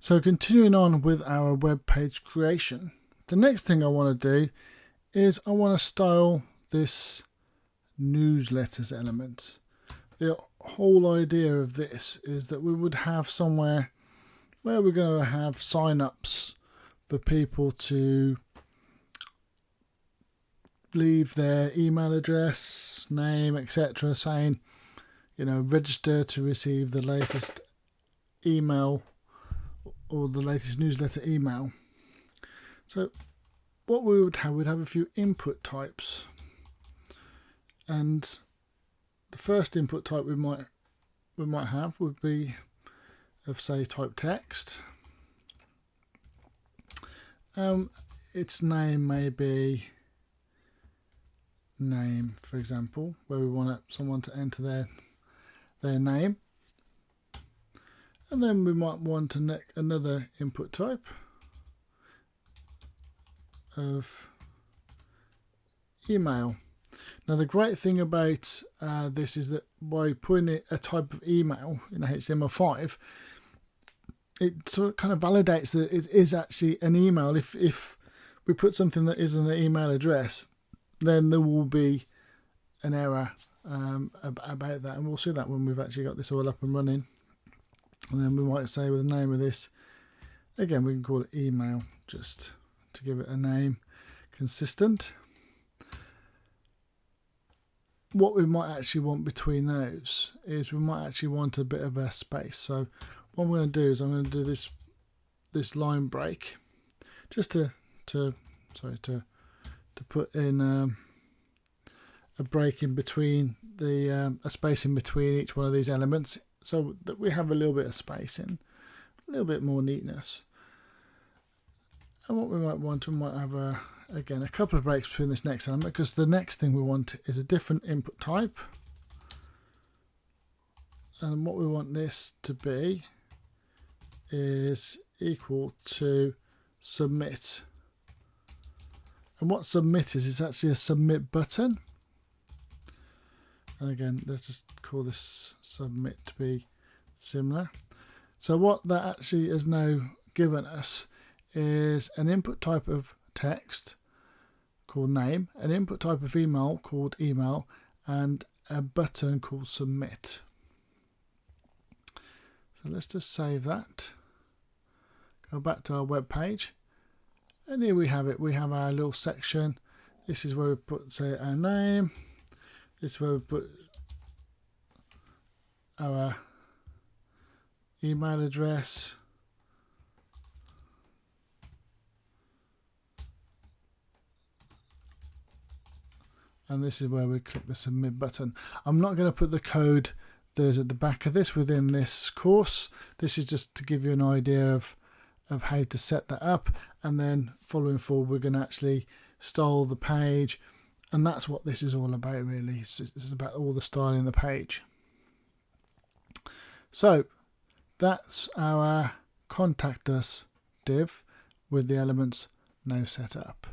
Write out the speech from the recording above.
So continuing on with our web page creation, the next thing I want to do is I want to style this newsletters element. The whole idea of this is that we would have somewhere where we're going to have sign-ups for people to leave their email address, name, etc., saying, register to receive the latest email or the latest newsletter email. So what we would have, we'd have a few input types, and the first input type we might have would be of, say, type text. Its name may be name, for example, where we want someone to enter their name. And then we might want another input type of email. Now the great thing about this is that by putting a type of email in HTML5, it sort of kind of validates that it is actually an email. If we put something that isn't an email address, then there will be an error about that, and we'll see that when we've actually got this all up and running. And then we might say with the name of this, again we can call it email just to give it a name consistent. What we might actually want between those is we might actually want a bit of a space. So what I'm going to do is I'm going to do this line break just to put in a break in between a space in between each one of these elements, so that we have a little bit of spacing, a little bit more neatness. And what we might have again a couple of breaks between this next element, because the next thing we want is a different input type. And what we want this to be is equal to submit. And what submit is actually a submit button. And again, let's just call this submit to be similar. So what that actually has now given us is an input type of text called name, an input type of email called email, and a button called submit. So let's just save that. Go back to our web page. And here we have it. We have our little section. This is where we put, say, our name. This is where we put our email address. And this is where we click the submit button. I'm not going to put the code there's at the back of this within this course. This is just to give you an idea of how to set that up, and then following forward we're going to actually style the page, and that's what this is all about really. This is about all the styling the page. So that's our contact us div with the elements now set up.